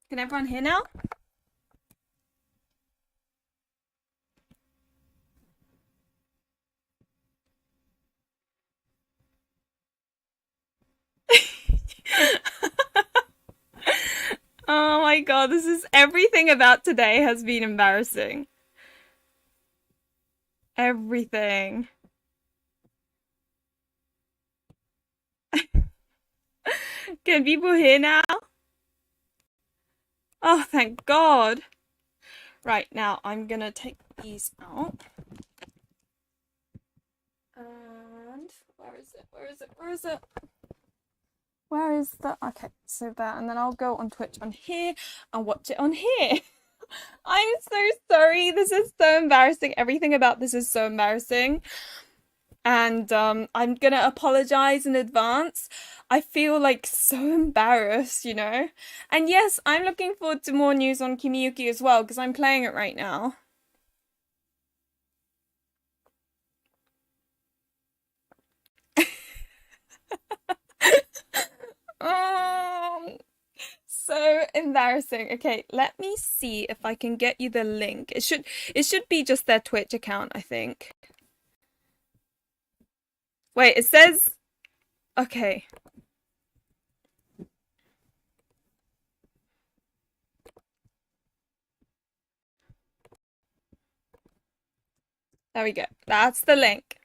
Can everyone hear now? Oh my god, this is everything about today has been embarrassing. Everything. Can people hear now? Oh, thank God. Right, now I'm gonna take these out. And where is it? Where is it? Where is it? Where is the... Okay, so that, and then I'll go on Twitch on here and watch it on here. I'm so sorry. This is so embarrassing. Everything about this is so embarrassing. And I'm gonna apologize in advance. I feel like so embarrassed, you know? And yes, I'm looking forward to more news on Kimiyuki as well, because I'm playing it right now. Oh, so embarrassing. Okay, let me see if I can get you the link. It should be just their Twitch account, I think. Wait, it says okay. There we go. That's the link.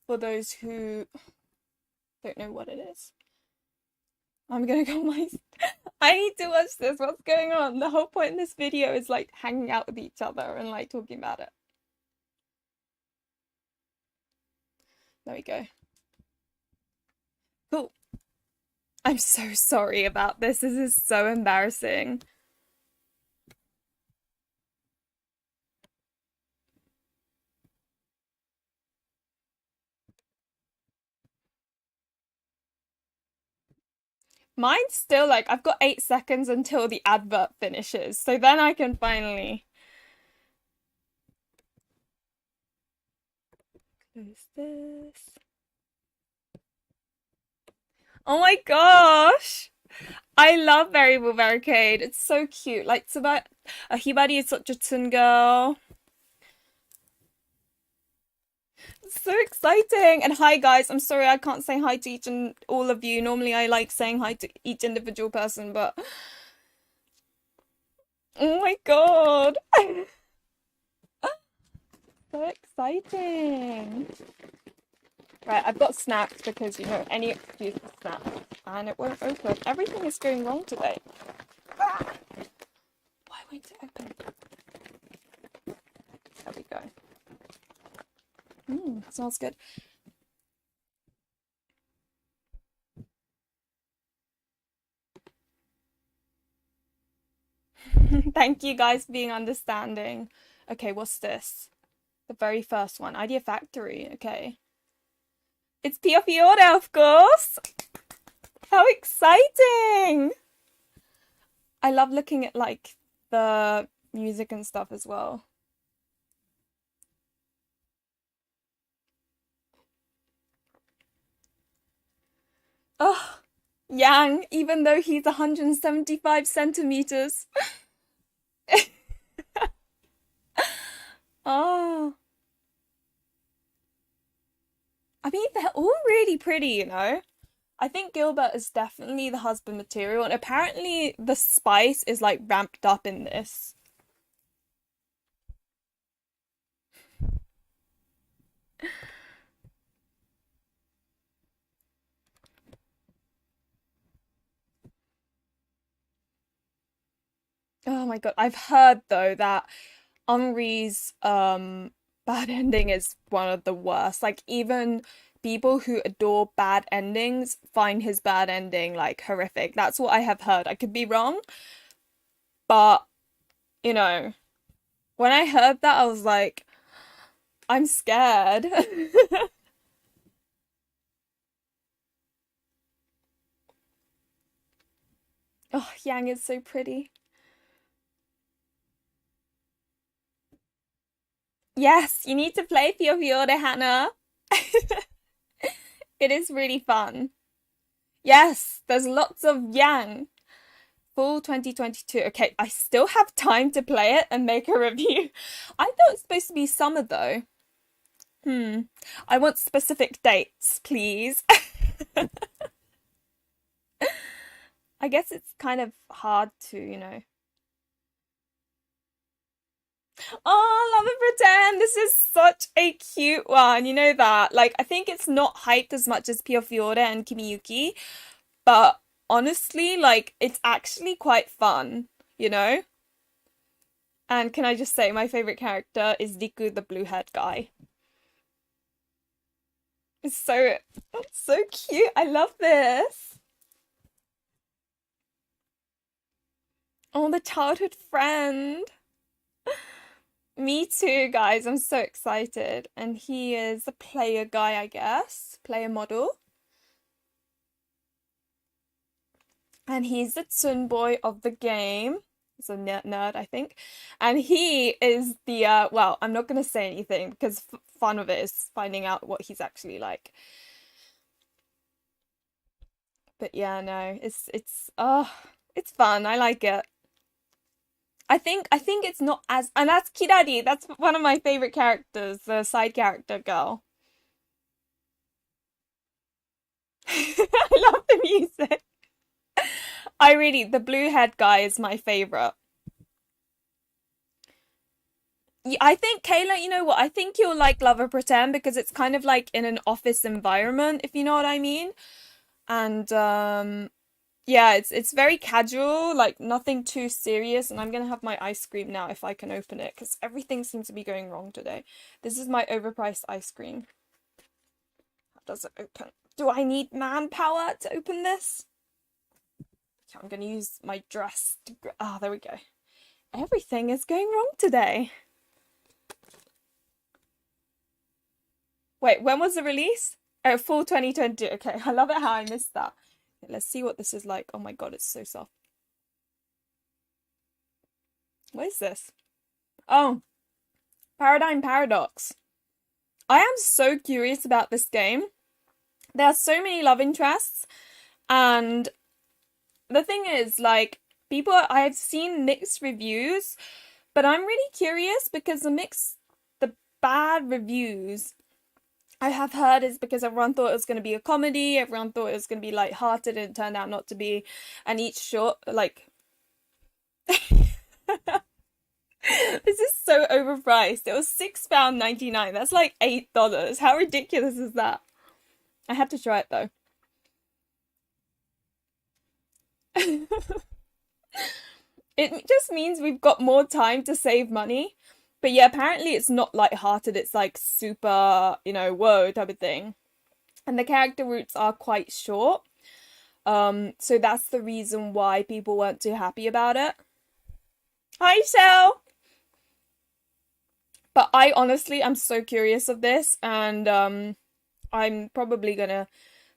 For those who don't know what it is. I'm gonna go my... I need to watch this. What's going on? The whole point in this video is like hanging out with each other and like talking about it. There we go. Cool. I'm so sorry about this. This is so embarrassing. Mine's still like, I've got 8 seconds until the advert finishes, so then I can finally close this. Oh my gosh! I love Variable Barricade. It's so cute. Like, it's about a Hibari is such a Tsun girl. It's so exciting. And hi guys, I'm sorry I can't say hi to each and all of you. Normally I like saying hi to each individual person, but oh my god. So exciting. Right, I've got snacks because, you know, any excuse for snacks. And it won't open. Everything is going wrong today. Ah! Why won't it open? There we go. Smells good. Thank you guys for being understanding. Okay, what's this? The very first one. Idea Factory. Okay. It's Pia Fiore, of course! How exciting! I love looking at like the music and stuff as well. Oh, Yang, even though he's 175 centimeters. Oh. I mean, they're all really pretty, you know? I think Gilbert is definitely the husband material, and apparently the spice is like ramped up in this. Oh my God. I've heard though that Henri's bad ending is one of the worst. Like even people who adore bad endings find his bad ending like horrific. That's what I have heard. I could be wrong, but you know, when I heard that I was like, I'm scared. Oh, Yang is so pretty. Yes, you need to play Fio Fiore, Hannah. It is really fun. Yes, there's lots of Yang. Full 2022. Okay, I still have time to play it and make a review. I thought it was supposed to be summer though. I want specific dates, please. I guess it's kind of hard to, you know. Oh, Love and Pretend. This is such a cute one. You know that. Like, I think it's not hyped as much as Pure Fiore and Kimiyuki, but honestly, like, it's actually quite fun, you know? And can I just say, my favorite character is Riku, the blue-haired guy. It's so cute. I love this. Oh, the childhood friend. Me too, guys. I'm so excited. And he is a player guy, I guess. Player model. And he's the Tsun boy of the game. He's a nerd, I think. And he is the, well, I'm not going to say anything because fun of it is finding out what he's actually like. But yeah, no, it's fun. I like it. I think it's not as, and that's Kirari. That's one of my favorite characters, the side character girl. I love the music. The blue haired guy is my favorite. Yeah, I think Kayla, you know what? I think you'll like Love or Pretend because it's kind of like in an office environment, if you know what I mean. And yeah, it's very casual, like nothing too serious. And I'm gonna have my ice cream now if I can open it because everything seems to be going wrong today. This is my overpriced ice cream. How does it open? Do I need manpower to open this? I'm gonna use my dress to there we go. Everything is going wrong today. Wait, when was the release? Oh, fall 2022. Okay, I love it how I missed that. Let's see what this is like. Oh my god, it's so soft. What is this? Oh, Paradigm Paradox. I am so curious about this game. There are so many love interests, and the thing is, like, I've seen mixed reviews, but I'm really curious because the bad reviews I have heard is because everyone thought it was going to be a comedy, everyone thought it was going to be light-hearted, and it turned out not to be. And each short, like, this is so overpriced. It was £6.99. That's like $8. How ridiculous is that? I had to try it though. It just means we've got more time to save money. But yeah, apparently it's not light-hearted. It's like super, you know, whoa type of thing. And the character routes are quite short. So that's the reason why people weren't too happy about it. Hi, Shell! But I honestly am so curious of this, and I'm probably gonna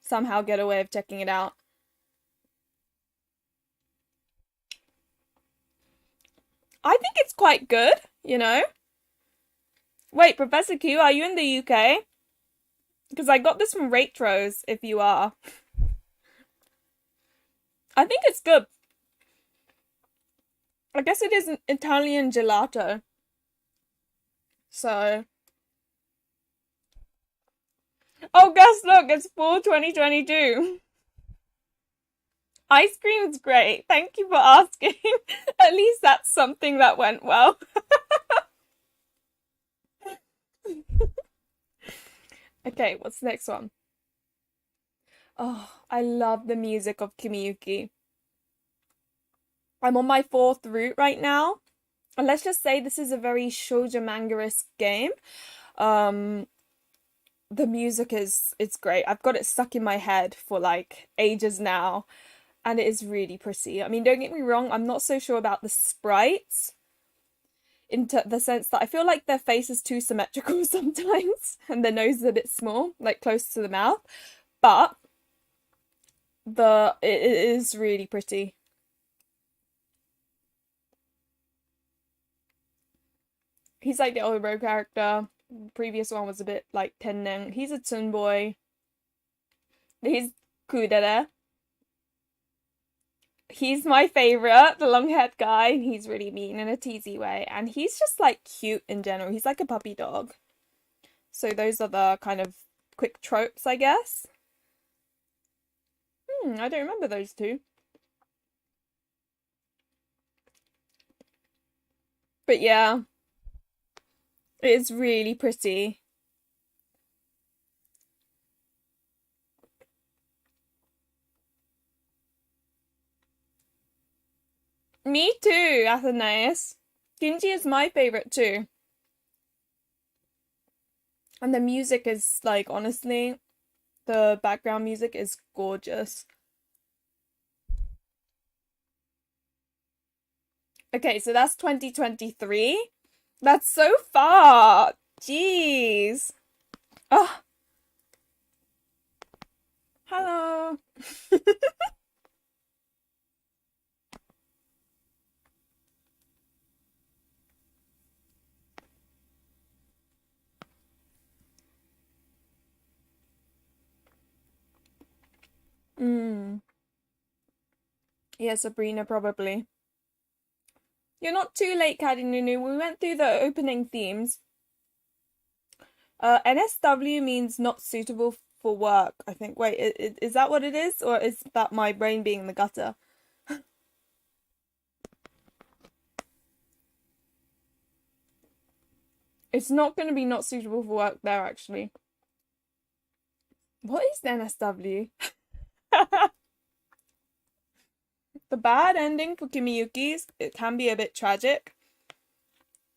somehow get a way of checking it out. I think it's quite good, you know? Wait, Professor Q, are you in the UK? Because I got this from Retros, if you are. I think it's good. I guess it is an Italian gelato. So. Oh, guess look, it's fall 2022. Ice cream's great. Thank you for asking. At least that's something that went well. Okay, what's the next one? Oh, I love the music of Kimiyuki. I'm on my 4th route right now. And let's just say this is a very shoujo manga-esque game. The music it's great. I've got it stuck in my head for like ages now. And it is really pretty. I mean, don't get me wrong, I'm not so sure about the sprites. In the sense that I feel like their face is too symmetrical sometimes. And their nose is a bit small, like close to the mouth. But it is really pretty. He's like the old bro character. The previous one was a bit like Tenneng. He's a Tsun boy. He's Kudere. He's my favorite, the long-haired guy. He's really mean in a teasy way, and he's just like cute in general. He's like a puppy dog. So those are the kind of quick tropes, I guess. I don't remember those two. But yeah, it is really pretty. Me too, Athenaeus. Gingy is my favorite too. And the music is like, honestly, the background music is gorgeous. Okay, so that's 2023. That's so far. Jeez. Oh, hello. Mm. Yeah, Sabrina, probably. You're not too late, Caddy Nunu. We went through the opening themes. NSW means not suitable for work, I think. Wait, is that what it is? Or is that my brain being in the gutter? It's not going to be not suitable for work there, actually. What is NSW? The bad ending for Kimiyuki's, it can be a bit tragic,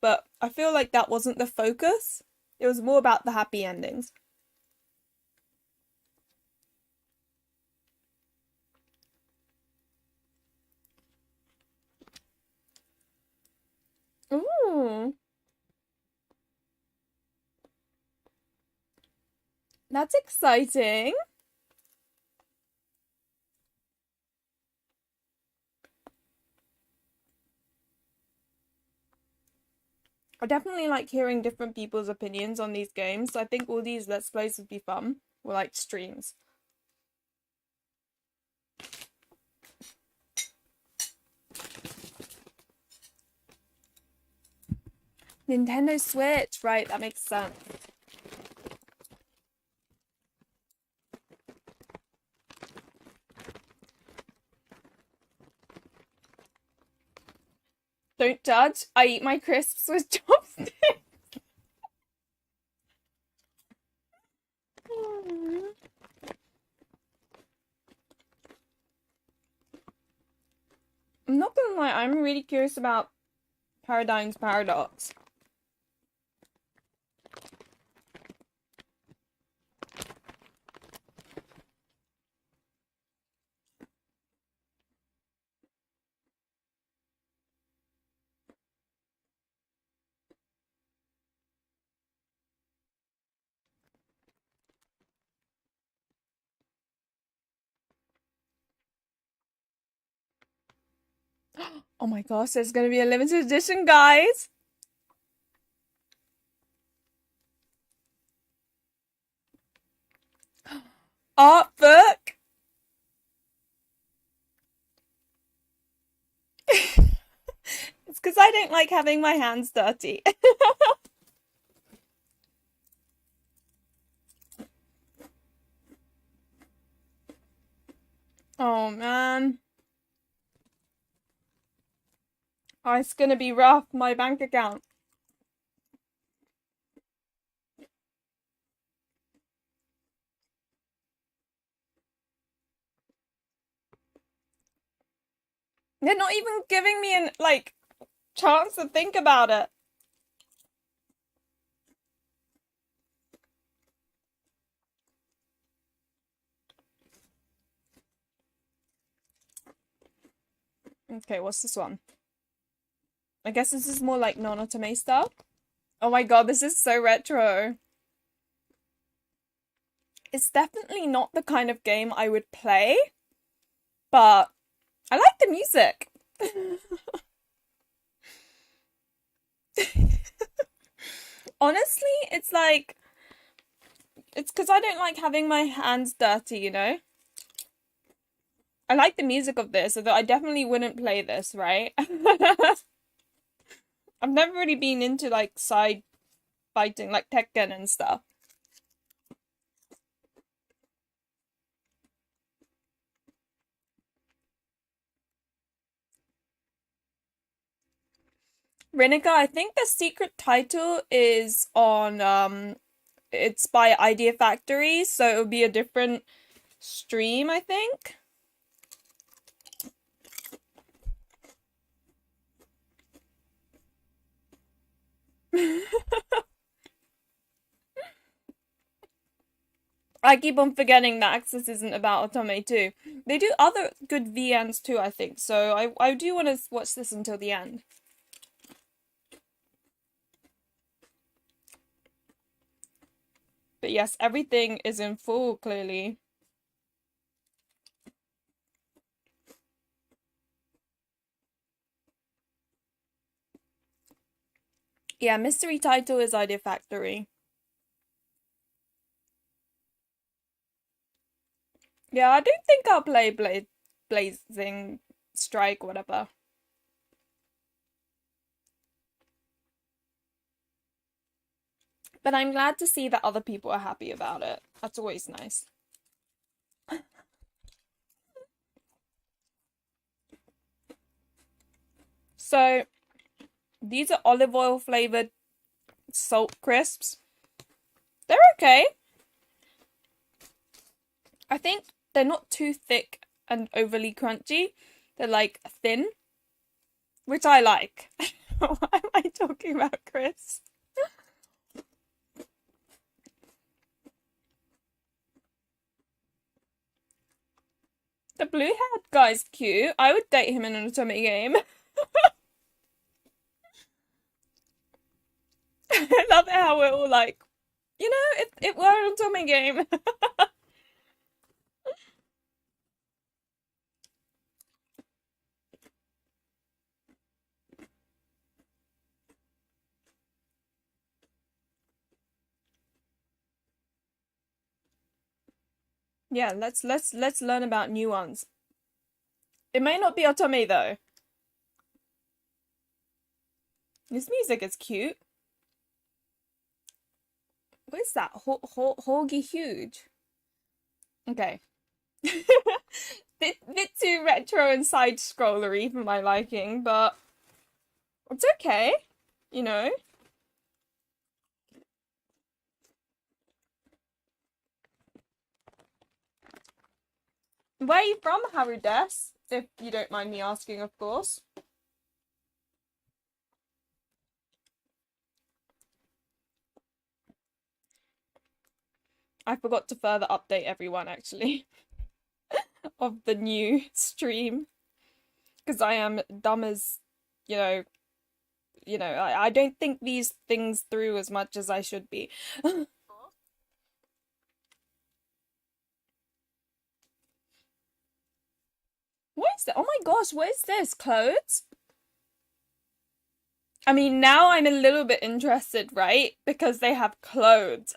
but I feel like that wasn't the focus. It was more about the happy endings. Ooh. That's exciting. I definitely like hearing different people's opinions on these games. I think all these Let's Plays would be fun. Or like streams. Nintendo Switch, right, that makes sense. Don't judge. I eat my crisps with chopsticks. I'm not gonna lie, I'm really curious about Paradigm's Paradox. Oh my gosh, there's gonna be a limited edition, guys! Art book! It's because I don't like having my hands dirty. Oh man. Oh, it's gonna be rough, my bank account. They're not even giving me an, like, chance to think about it. Okay, what's this one? I guess this is more like non-Otome stuff. Oh my god, this is so retro. It's definitely not the kind of game I would play, but I like the music. Honestly, it's like, it's because I don't like having my hands dirty, you know? I like the music of this, although I definitely wouldn't play this, right? I've never really been into like side fighting, like Tekken and stuff. Renica, I think the secret title is on it's by Idea Factory, so it would be a different stream, I think. I keep on forgetting that Aksys isn't about Otome too. They do other good VNs too, I think, so I do want to watch this until the end. But yes, everything is in full, clearly. Yeah, mystery title is Idea Factory. Yeah, I don't think I'll play Blazing Strike, whatever. But I'm glad to see that other people are happy about it. That's always nice. So, these are olive oil flavored salt crisps. They're okay. I think they're not too thick and overly crunchy. They're like thin, which I like. Why am I talking about crisps? The blue-haired guy's cute. I would date him in an Otome game. I love it how we're all like, you know, it were an Otome game. Yeah, let's learn about new ones. It may not be Otome though. This music is cute. What is that? Horgy huge. Okay. bit too retro and side scrollery for my liking, but it's okay. You know. Where are you from, Harudes? If you don't mind me asking, of course. I forgot to further update everyone actually of the new stream because I am dumb as you know. I don't think these things through as much as I should be. What is that? Oh my gosh, what is this? Clothes? I mean, now I'm a little bit interested, right? Because they have clothes.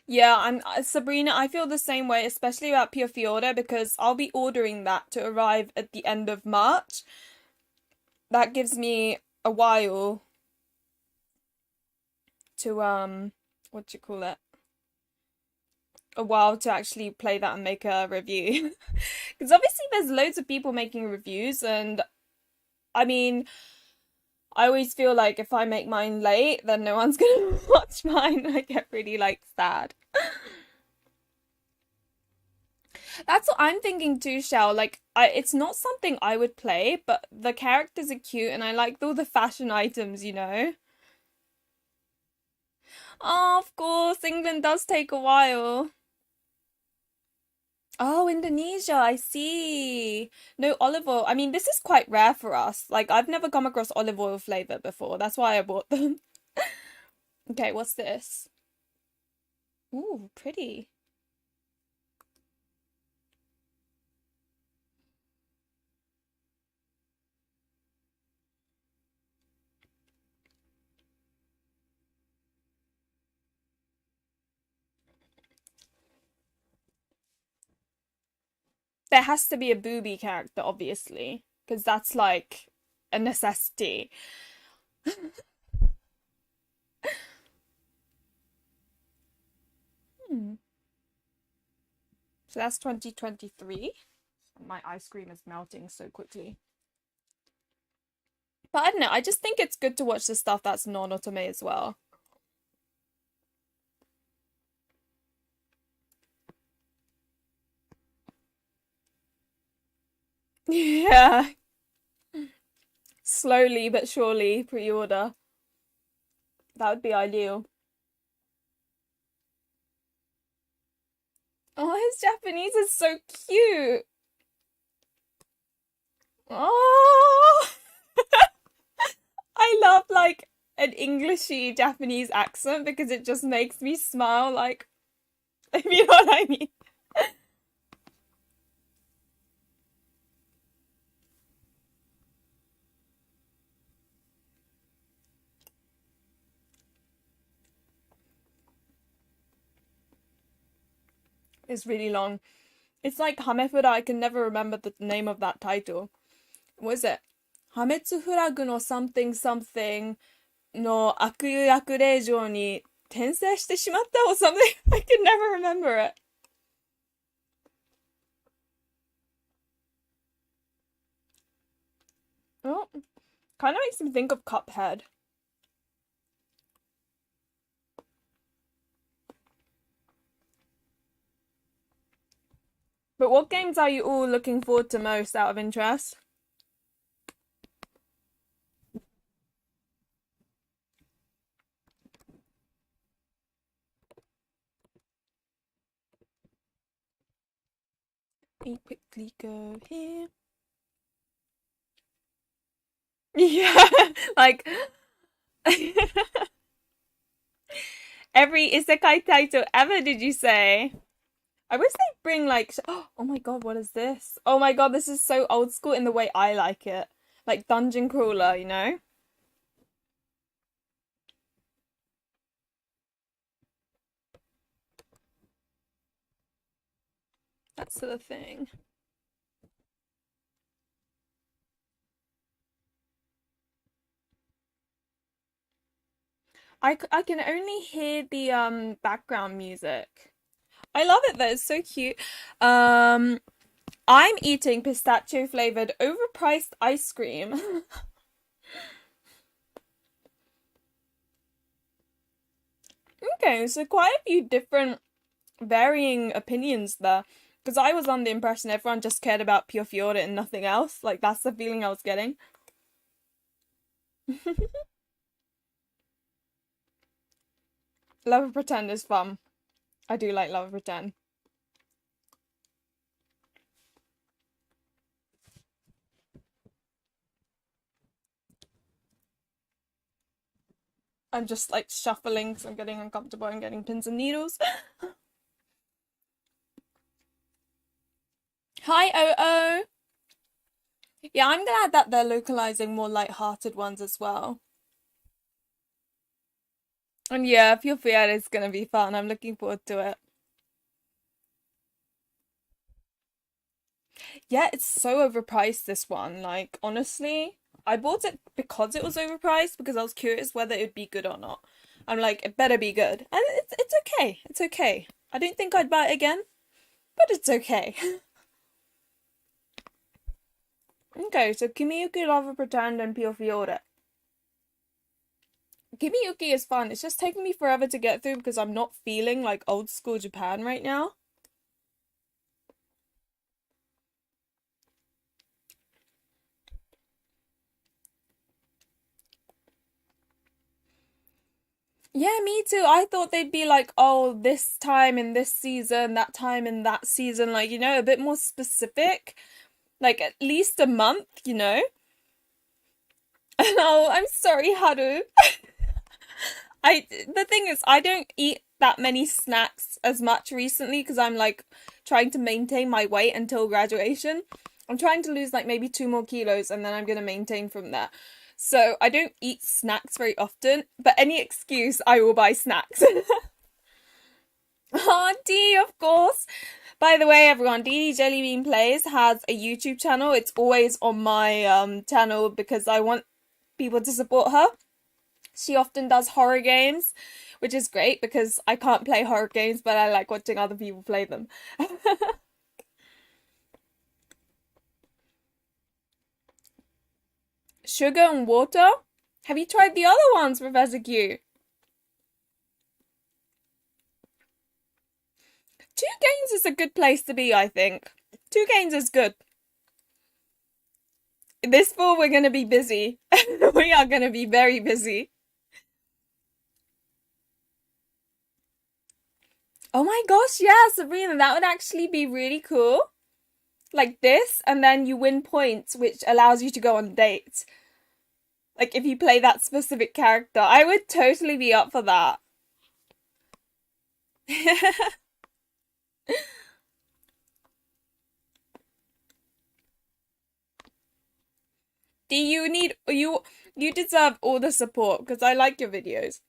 Yeah, I'm Sabrina, I feel the same way, especially about Pure Fiore, because I'll be ordering that to arrive at the end of March. That gives me a while to what you call it? A while to actually play that and make a review. Because obviously there's loads of people making reviews, and I mean, I always feel like if I make mine late, then no one's gonna watch mine. I get really like sad. That's what I'm thinking too, Shell. Like, it's not something I would play, but the characters are cute, and I like all the fashion items, you know? Oh, of course, England does take a while. Oh, Indonesia, I see. No, olive oil. I mean, this is quite rare for us. Like, I've never come across olive oil flavor before. That's why I bought them. Okay, what's this? Ooh, pretty. there has to be a booby character, obviously, because that's like a necessity. Hmm. So that's 2023. My ice cream is melting so quickly. But I don't know, I just think it's good to watch the stuff that's non-Otome as well. Yeah. Slowly but surely pre-order. That would be ideal. Oh, his Japanese is so cute. Oh, I love like an Englishy Japanese accent because it just makes me smile, like, if you know what I mean. It's really long. It's like Hamefura. I can never remember the name of that title. What is it? Hametsu Furagu no something something no Akuyu Yakureijou ni tensei shite shimatta or something. I can never remember it. Oh, kind of makes me think of Cuphead. But what games are you all looking forward to most out of interest? Let me quickly go here. Yeah, like every isekai title ever, did you say? I wish they'd bring like, oh my god, what is this? Oh my god, this is so old school in the way I like it. Like dungeon crawler, you know? That's the thing. I can only hear the background music. I love it though, it's so cute. I'm eating pistachio flavored overpriced ice cream. Okay, so quite a few different varying opinions there. Because I was under the impression everyone just cared about Pure Fiore and nothing else. Like, that's the feeling I was getting. Love and Pretend is fun. I do like Love and Pretend. I'm just like shuffling because I'm getting uncomfortable and getting pins and needles. Hi, OO! Yeah, I'm glad that they're localizing more light-hearted ones as well. And yeah, Pure Fiore is gonna be fun. I'm looking forward to it. Yeah, it's so overpriced, this one. Like, honestly, I bought it because it was overpriced because I was curious whether it would be good or not. I'm like, it better be good. And it's okay. It's okay. I don't think I'd buy it again, but it's okay. Okay, so Kimiyuki, Love Pretend, and Pure Fiore. Kimiyuki is fun. It's just taking me forever to get through because I'm not feeling like old school Japan right now. Yeah, me too. I thought they'd be like, oh, this time in this season, that time in that season, like, you know, a bit more specific. Like at least a month, you know? Oh, I'm sorry, Haru. The thing is, I don't eat that many snacks as much recently because I'm like trying to maintain my weight until graduation. I'm trying to lose like maybe 2 more kilos and then I'm gonna maintain from there. So I don't eat snacks very often, but any excuse I will buy snacks. Oh, D, of course. By the way, everyone, DD Jellybean Plays has a YouTube channel. It's always on my channel because I want people to support her. She often does horror games, which is great because I can't play horror games, but I like watching other people play them. Sugar and water? Have you tried the other ones, Professor Q? 2 games is a good place to be, I think. 2 games is good. This fall, we're going to be busy. We are going to be very busy. Oh my gosh, yeah, Sabrina, that would actually be really cool. Like this, and then you win points, which allows you to go on dates. Like, if you play that specific character. I would totally be up for that. You deserve all the support because I like your videos.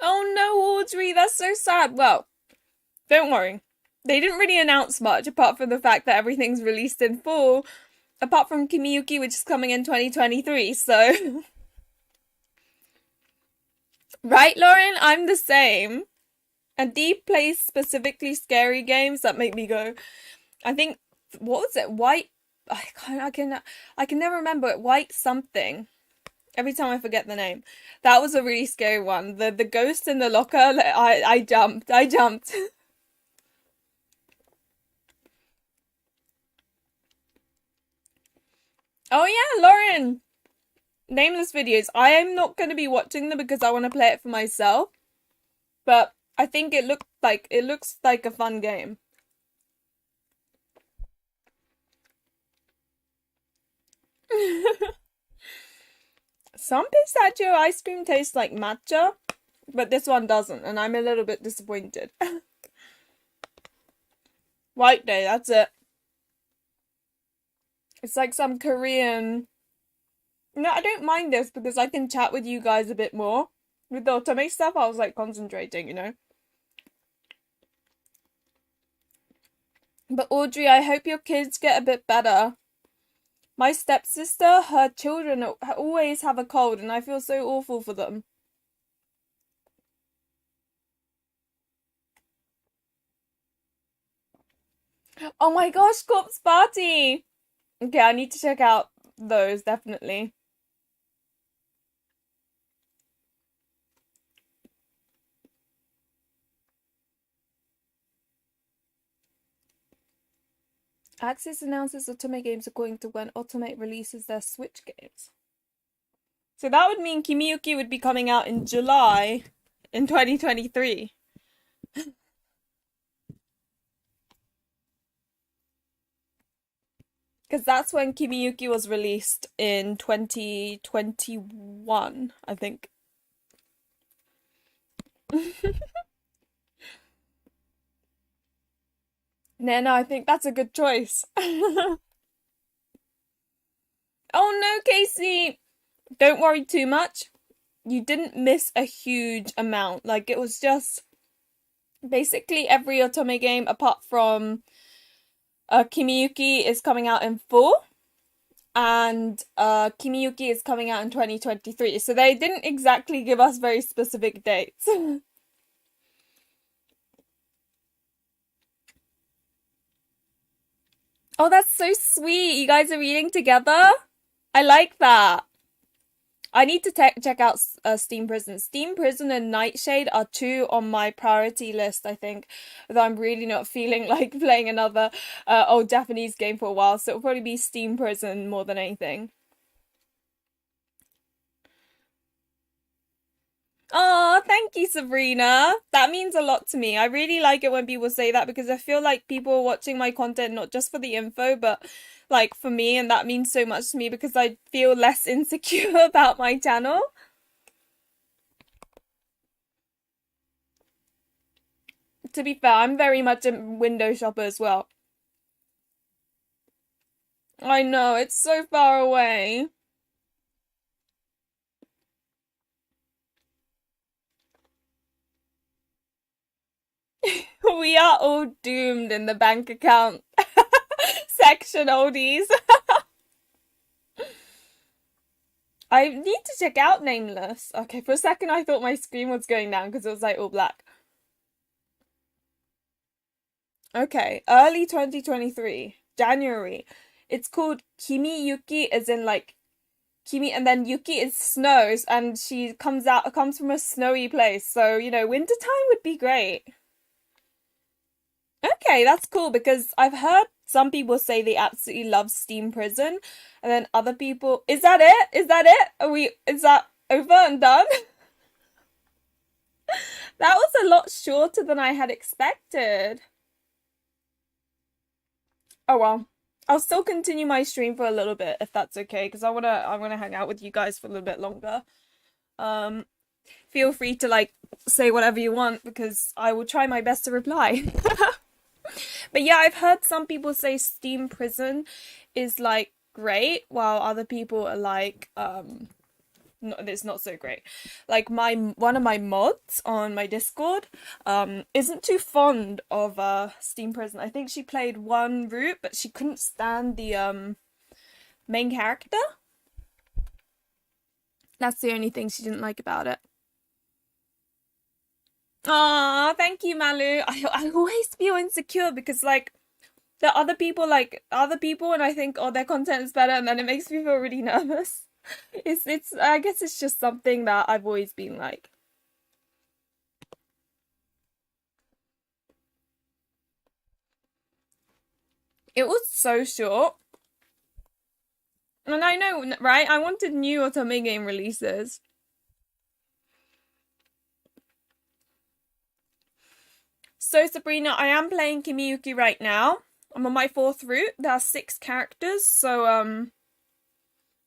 Oh no, Audrey, that's so sad. Well, don't worry. They didn't really announce much apart from the fact that everything's released in full, apart from Kimiyuki, which is coming in 2023, so... Right, Lauren? I'm the same. And Dee plays specifically scary games that make me go... I think... What was it? White... I can never remember it. White something. Every time I forget the name. That was a really scary one. The ghost in the locker, I jumped. Oh yeah, Lauren! Nameless videos. I am not going to be watching them because I want to play it for myself. But I think it looks like a fun game. Some pistachio ice cream tastes like matcha, but this one doesn't, and I'm a little bit disappointed. White Day, that's it. It's like some Korean... No, I don't mind this because I can chat with you guys a bit more. With the Otome stuff, I was like concentrating, you know? But Audrey, I hope your kids get a bit better. My stepsister, her children always have a cold and I feel so awful for them. Oh my gosh, Corpse Party! Okay, I need to check out those, definitely. Aksys announces Otome games are going to when Otome releases their Switch games. So that would mean Kimiyuki would be coming out in July in 2023. Because that's when Kimiyuki was released in 2021, I think. No, I think that's a good choice. Oh no, Casey! Don't worry too much. You didn't miss a huge amount. Like, it was just basically every Otome game apart from Kimiyuki is coming out in full. And Kimiyuki is coming out in 2023. So they didn't exactly give us very specific dates. Oh, that's so sweet. You guys are reading together? I like that. I need to check out Steam Prison. Steam Prison and Nightshade are 2 on my priority list, I think. Though I'm really not feeling like playing another old Japanese game for a while. So it'll probably be Steam Prison more than anything. Oh, thank you, Sabrina. That means a lot to me. I really like it when people say that because I feel like people are watching my content not just for the info, but like for me, and that means so much to me because I feel less insecure about my channel. To be fair, I'm very much a window shopper as well. I know, it's so far away. We are all doomed in the bank account section, oldies. I need to check out Nameless. Okay, for a second I thought my screen was going down because it was like all black. Okay, early 2023, January. It's called Kimi Yuki, as in like Kimi, and then Yuki is snows, and she comes from a snowy place. So, you know, wintertime would be great. Okay, that's cool because I've heard some people say they absolutely love Steam Prison, and then other people, is that it? Is that it? Is that over and done? That was a lot shorter than I had expected. Oh well. I'll still continue my stream for a little bit if that's okay, because I wanna hang out with you guys for a little bit longer. Um, Feel free to like say whatever you want because I will try my best to reply. But yeah, I've heard some people say Steam Prison is like great, while other people are like no, it's not so great. Like one of my mods on my Discord isn't too fond of Steam Prison. I think she played one route, but she couldn't stand the main character. That's the only thing she didn't like about it. Aw, thank you, Malu. I always feel insecure because like there are other people and I think, oh, their content is better, and then it makes me feel really nervous. It's I guess it's just something that I've always been like. It was so short. And I know, right? I wanted new Otome game releases. So Sabrina, I am playing Kimiyuki right now. I'm on my 4th route. There are 6 characters, so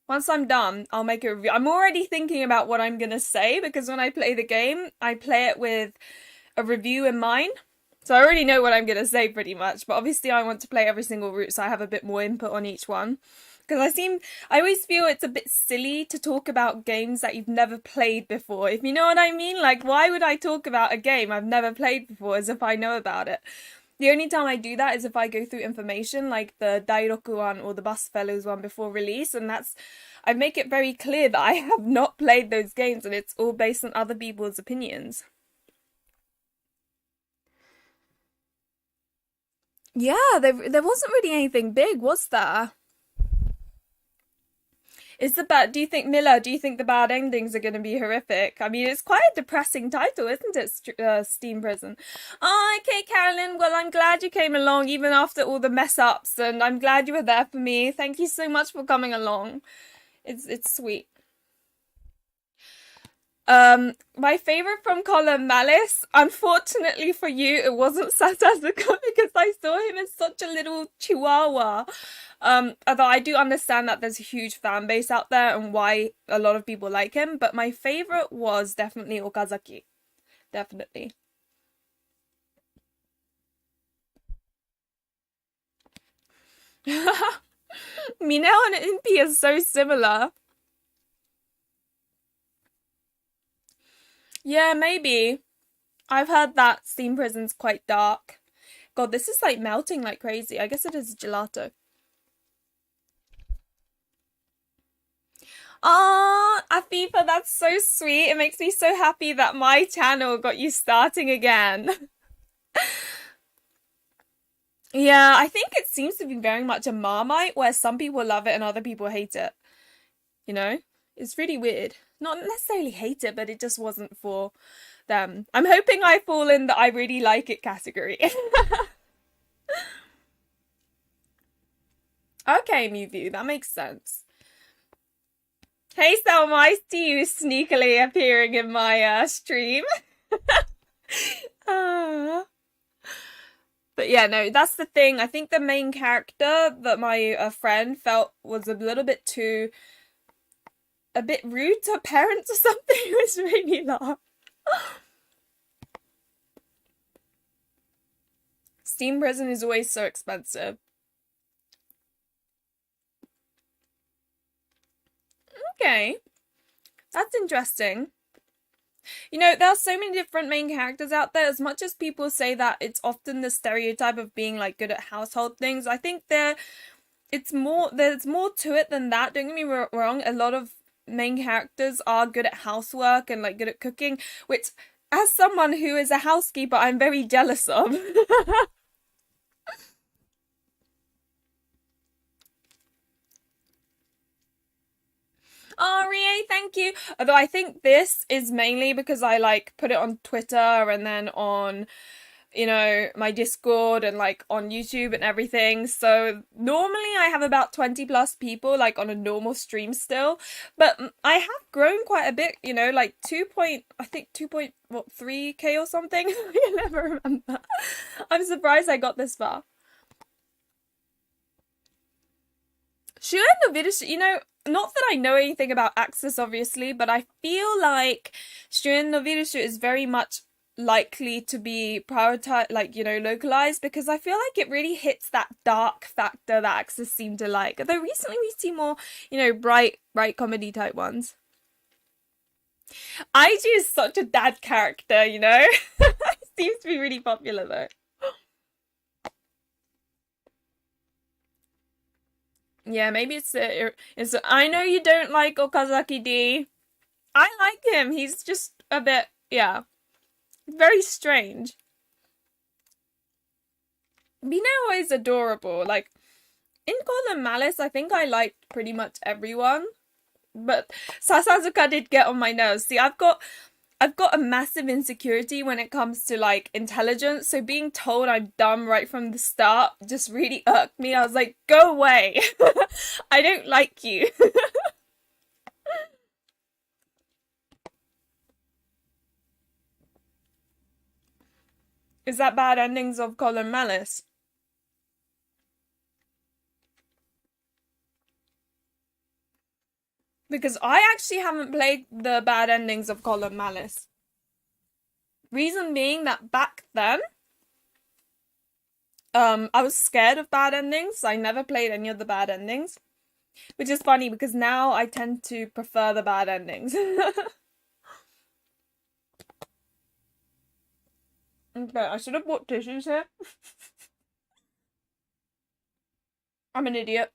once I'm done, I'll make a review. I'm already thinking about what I'm gonna say because when I play the game, I play it with a review in mind. So I already know what I'm gonna say pretty much, but obviously I want to play every single route so I have a bit more input on each one. Because I always feel it's a bit silly to talk about games that you've never played before. If you know what I mean? Like, why would I talk about a game I've never played before as if I know about it? The only time I do that is if I go through information, like the Dairoku one or the Bus Fellows one before release, and I make it very clear that I have not played those games and it's all based on other people's opinions. Yeah, there wasn't really anything big, was there? Do you think, Miller, do you think the bad endings are going to be horrific? I mean, it's quite a depressing title, isn't it, Steam Prison? Oh, okay, Carolyn, well, I'm glad you came along, even after all the mess-ups, and I'm glad you were there for me. Thank you so much for coming along. It's sweet. My favorite from column Malice, unfortunately for you, it wasn't Satazuko because I saw him as such a little chihuahua. Although I do understand that there's a huge fan base out there and why a lot of people like him, but my favorite was definitely Okazaki. Definitely. Mineo and Impi are so similar. Yeah, maybe. I've heard that Steam Prison's quite dark. God, this is like melting like crazy. I guess it is gelato. Oh, Afifa, that's so sweet. It makes me so happy that my channel got you starting again. Yeah, I think it seems to be very much a Marmite where some people love it and other people hate it. You know? It's really weird. Not necessarily hate it, but it just wasn't for them. I'm hoping I fall in the I really like it category. Okay, Mivu, that makes sense. Hey Selma, I see you sneakily appearing in my stream. But yeah, no, that's the thing. I think the main character that my friend felt was a little bit a bit rude to parents or something, which made me laugh. Steam Prison is always so expensive. Okay. That's interesting. You know, there are so many different main characters out there. As much as people say that it's often the stereotype of being like good at household things, I think there's more to it than that. Don't get me wrong, a lot of main characters are good at housework and like good at cooking, which as someone who is a housekeeper, I'm very jealous of. Oh, Rie, thank you. Although I think this is mainly because I like put it on Twitter and then on, you know, my Discord and like on YouTube and everything. So normally I have about 20 plus people like on a normal stream still, but I have grown quite a bit, you know, like 2.3k or something. I can never remember. I'm surprised I got this far. You know, not that I know anything about Aksys, obviously, but I feel like Stuen no Virus is very much likely to be prioritized, like, you know, localized, because I feel like it really hits that dark factor that Aksys seem to like. Though recently we see more, you know, bright comedy type ones. IG is such a dad character, you know? Seems to be really popular though. Yeah, maybe it's I know you don't like Okazaki D. I like him. He's just a bit, yeah, very strange. Binao is adorable. Like in Colin Malice, I think I liked pretty much everyone, but Sasazuka did get on my nerves. See, I've got a massive insecurity when it comes to like intelligence, so being told I'm dumb right from the start just really irked me. I was like, go away. I don't like you. Is that bad endings of Colin Malice? Because I actually haven't played the bad endings of Colin Malice. Reason being that back then, I was scared of bad endings. I never played any of the bad endings. Which is funny because now I tend to prefer the bad endings. Okay, I should have bought tissues here. I'm an idiot.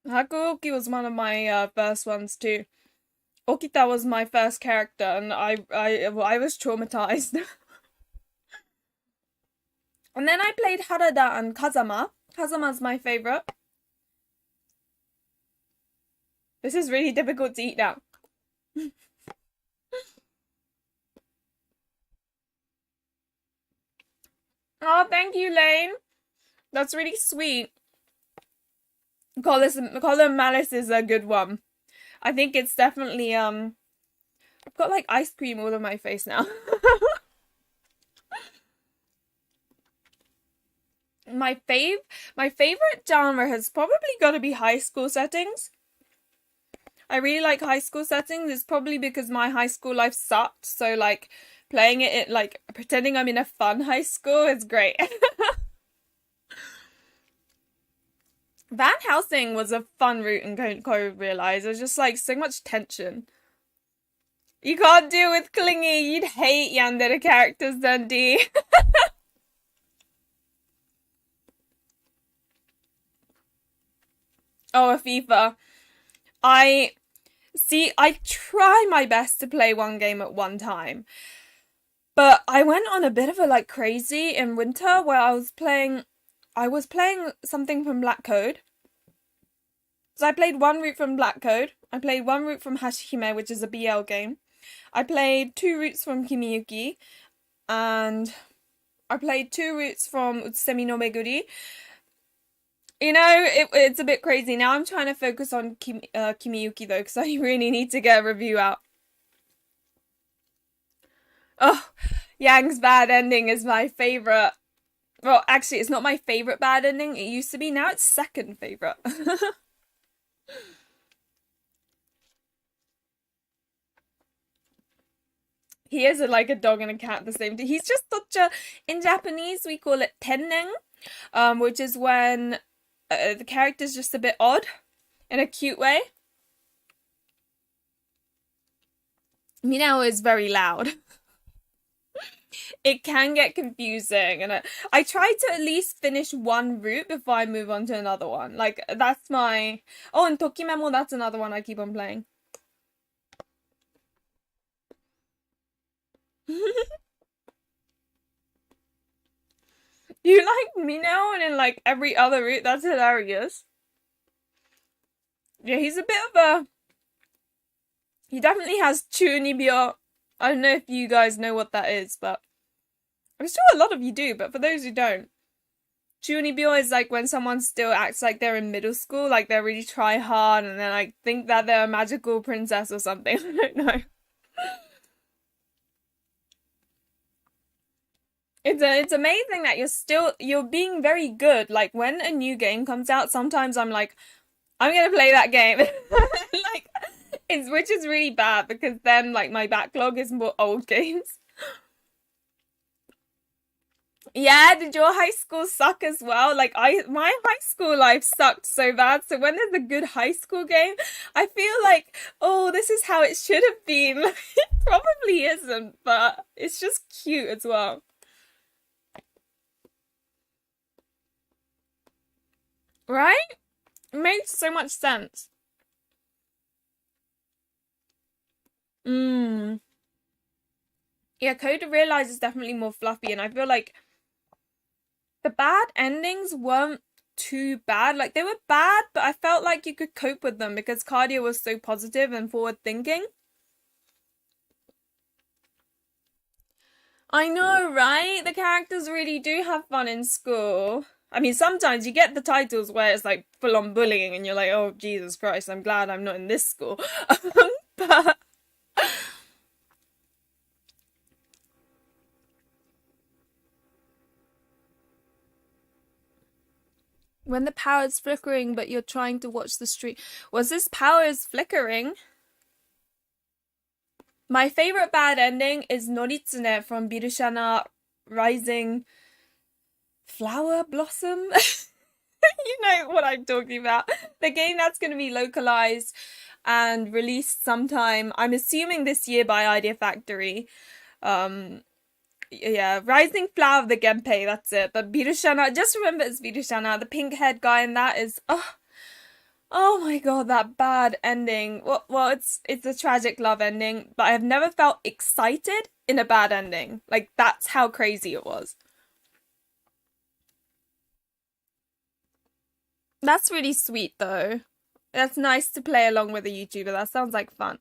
Hakuoki was one of my first ones too. Okita was my first character, and I was traumatized. And then I played Harada and Kazama. Kazama's my favorite. This is really difficult to eat now. Oh, thank you, Lane. That's really sweet. Colin Malice is a good one. I think it's definitely I've got like ice cream all over my face now. My favorite genre has probably got to be high school settings. I really like high school settings. It's probably because my high school life sucked, so like playing it like pretending I'm in a fun high school is great. Van Helsing was a fun route in Code Realize. There's just like so much tension. You can't deal with clingy. You'd hate yandere characters, Dundee. Oh, a FIFA. I try my best to play one game at one time. But I went on a bit of a like crazy in winter where I was playing something from Black Code. So I played one route from Black Code. I played one route from Hashihime, which is a BL game. I played 2 routes from Kimiyuki, and I played 2 routes from Utsumi no Meguri. You know, it's a bit crazy. Now I'm trying to focus on Kimiyuki though, because I really need to get a review out. Oh, Yang's bad ending is my favorite. Well, actually, it's not my favorite bad ending. It used to be. Now it's second favorite. he is like a dog and a cat at the same time. He's just such a, in Japanese we call it tenneng, which is when the character's just a bit odd in a cute way. Minao is very loud. It can get confusing, and I try to at least finish one route before I move on to another one. Like, that's my... Oh, and Tokimemo, that's another one I keep on playing. You like Minao and in like every other route? That's hilarious. Yeah, he's a bit of a... He definitely has chunibyo. I don't know if you guys know what that is, but I'm sure a lot of you do, but for those who don't, chunibyo is like when someone still acts like they're in middle school, like they really try hard and then like think that they're a magical princess or something. I don't know. It's amazing that you're being very good. Like when a new game comes out, sometimes I'm like, I'm gonna play that game. Like which is really bad because then like my backlog is more old games. Yeah, did your high school suck as well? Like my high school life sucked so bad. So when there's a good high school game, I feel like, oh, this is how it should have been. It probably isn't, but it's just cute as well. Right? It made so much sense. Mm. Yeah, Code to Realize is definitely more fluffy, and I feel like the bad endings weren't too bad. Like they were bad, but I felt like you could cope with them because Cardio was so positive and forward thinking. I know, right? The characters really do have fun in school. I mean, sometimes you get the titles where it's like full on bullying and you're like, oh, Jesus Christ, I'm glad I'm not in this school. But when the power is flickering, but you're trying to watch the stream. Was this power is flickering? My favorite bad ending is Noritsune from Birushana Rising Flower Blossom. You know what I'm talking about. The game that's going to be localized and released sometime, I'm assuming this year by Idea Factory. Yeah, Rising Flower of the Genpei, that's it. But Birushana, just remember it's Birushana. The pink haired guy in that is, oh my god, that bad ending. Well, it's a tragic love ending, but I have never felt excited in a bad ending. Like, that's how crazy it was. That's really sweet, though. That's nice to play along with a YouTuber. That sounds like fun.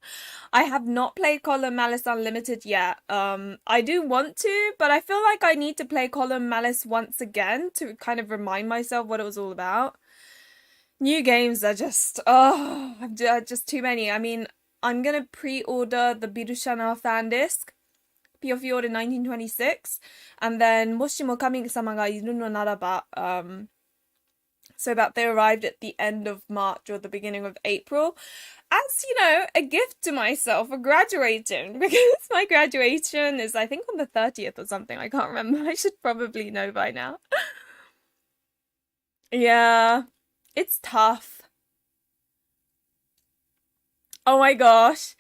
I have not played Column Malice Unlimited yet. I do want to, but I feel like I need to play Column Malice once again to kind of remind myself what it was all about. New games are just, just too many. I mean, I'm gonna pre-order the Birushana fan disc, POV order 1926, and then Moshimo Kami-sama ga iru no naraba, so that they arrived at the end of March or the beginning of April, as, you know, a gift to myself for graduating, because my graduation is, I think, on the 30th or something. I can't remember. I should probably know by now. Yeah, it's tough. Oh my gosh.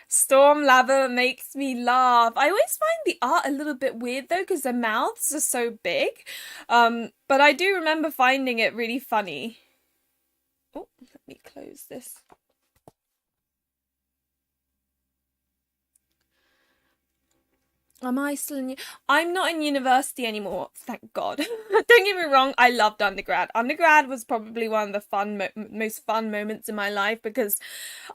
Storm Lava makes me laugh. I always find the art a little bit weird though, because their mouths are so big. But I do remember finding it really funny. Oh, let me close this. Am I still in? I'm not in university anymore, thank God. Don't get me wrong, I loved undergrad. Undergrad was probably one of the most fun moments in my life because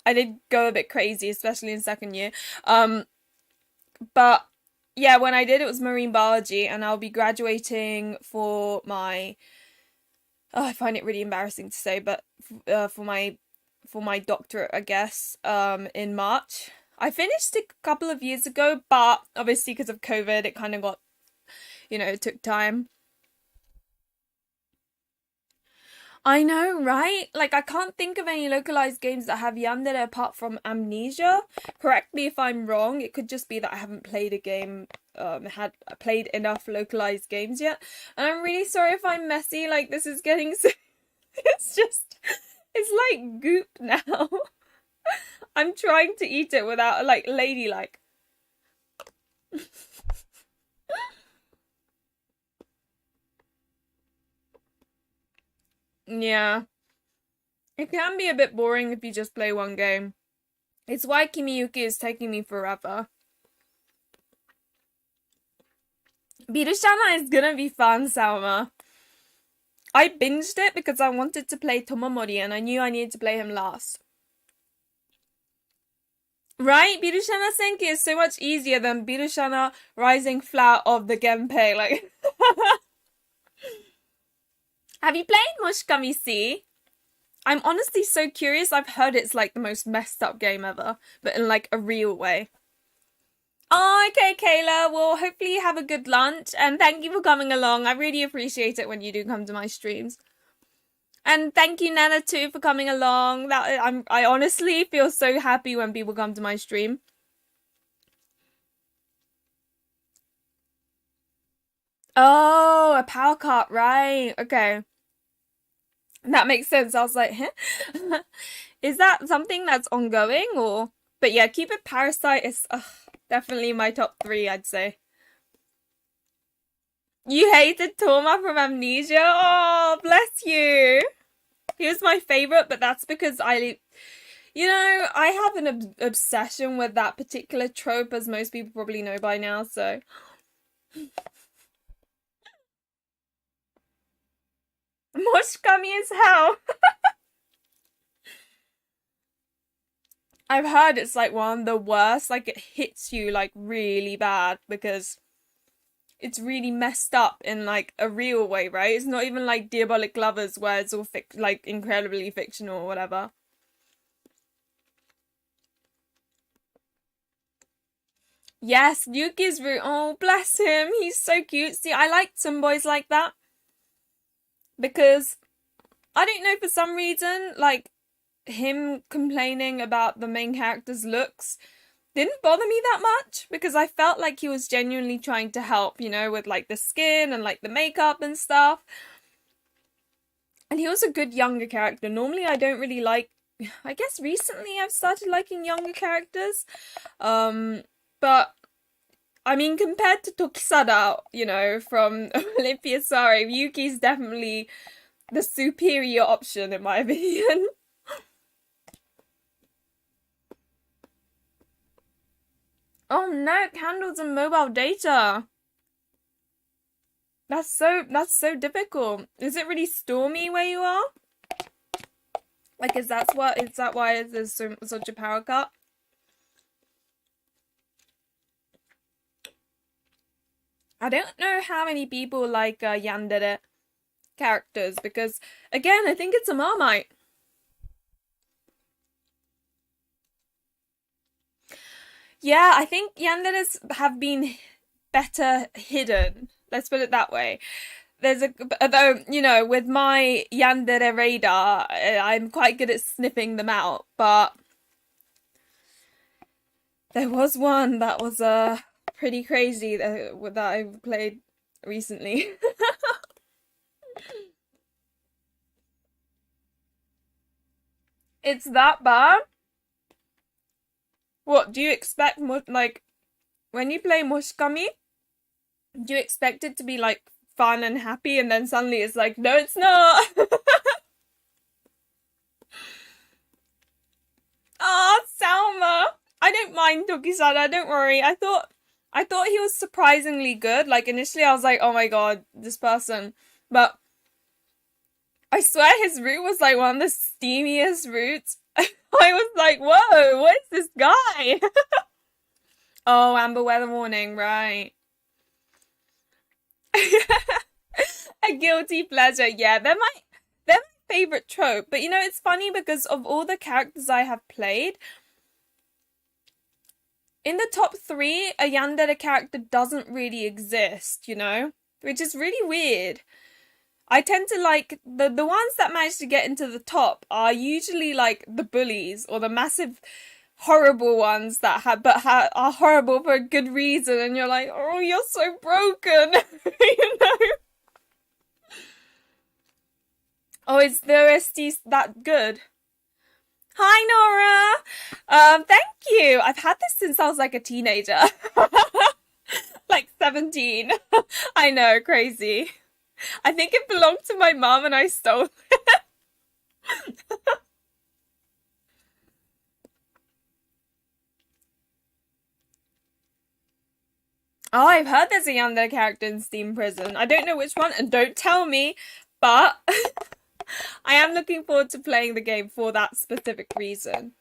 I did go a bit crazy, especially in second year. But yeah, when I did, it was marine biology, and I'll be graduating for my. Oh, I find it really embarrassing to say, but for my doctorate, I guess, in March. I finished it a couple of years ago, but obviously because of COVID, it kind of got, it took time. I know, right? Like, I can't think of any localized games that have yandere apart from Amnesia. Correct me if I'm wrong. It could just be that I haven't played a game, had played enough localized games yet. And I'm really sorry if I'm messy. Like, this is getting so... It's just... It's like goop now. I'm trying to eat it without, like, ladylike. Yeah. It can be a bit boring if you just play one game. It's why Kimiyuki is taking me forever. Birushana is gonna be fun, Salma. I binged it because I wanted to play Tomomori and I knew I needed to play him last. Right? Birushana Senki is so much easier than Birushana Rising Flower of the Genpei. Like, have you played Moshikami C? I'm honestly so curious. I've heard it's like the most messed up game ever, but in like a real way. Oh, okay, Kayla. Well, hopefully you have a good lunch, and thank you for coming along. I really appreciate it when you do come to my streams. And thank you, Nana, too, for coming along. I honestly feel so happy when people come to my stream. Oh, a power cut, right? Okay. That makes sense. I was like, huh? Is that something that's ongoing or? But yeah, Cupid Parasite is definitely my top 3, I'd say. You hated Toma from Amnesia? Oh, bless you. He was my favorite, but that's because I have an obsession with that particular trope, as most people probably know by now, so. Moshikami is hell. I've heard it's like one of the worst, like it hits you like really bad because it's really messed up in like a real way, right? It's not even like Diabolic Lovers where it's all like incredibly fictional or whatever. Yes, Yuki's root. Oh, bless him. He's so cute. See, I like some boys like that because I don't know, for some reason, like him complaining about the main character's looks didn't bother me that much because I felt like he was genuinely trying to help, with like the skin and like the makeup and stuff. And he was a good younger character. Normally I don't really like, I guess recently I've started liking younger characters. But I mean, compared to Tokisada, from Olympia Sari, Yuki's definitely the superior option in my opinion. Oh no, candles and mobile data. That's so difficult. Is it really stormy where you are? Like, is that why there's such a power cut? I don't know how many people like yandere characters because, again, I think it's a Marmite. Yeah, I think yanderes have been better hidden. Let's put it that way. Although, with my yandere radar, I'm quite good at sniffing them out, but there was one that was pretty crazy that I played recently. It's that bad? What do you expect? Like when you play Moshikami, do you expect it to be like fun and happy, and then suddenly it's like, no, it's not. Oh, Salma. I don't mind Tokisada, don't worry. I thought he was surprisingly good. Like initially I was like, oh my god, this person. But I swear his root was like one of the steamiest roots. I was like, whoa, what is this guy? Oh, Amber Weather Warning, right. A guilty pleasure. Yeah, they're my favorite trope. But it's funny because of all the characters I have played, in the top 3, a yandere character doesn't really exist, which is really weird. I tend to like the ones that manage to get into the top are usually like the bullies or the massive horrible ones that are horrible for a good reason, and you're like, oh, you're so broken, you know. Oh, is the OST that good? Hi, Nora. Thank you. I've had this since I was like a teenager, like 17. I know, crazy. I think it belonged to my mom and I stole it. Oh, I've heard there's a yandere character in Steam Prison. I don't know which one, and don't tell me, but I am looking forward to playing the game for that specific reason.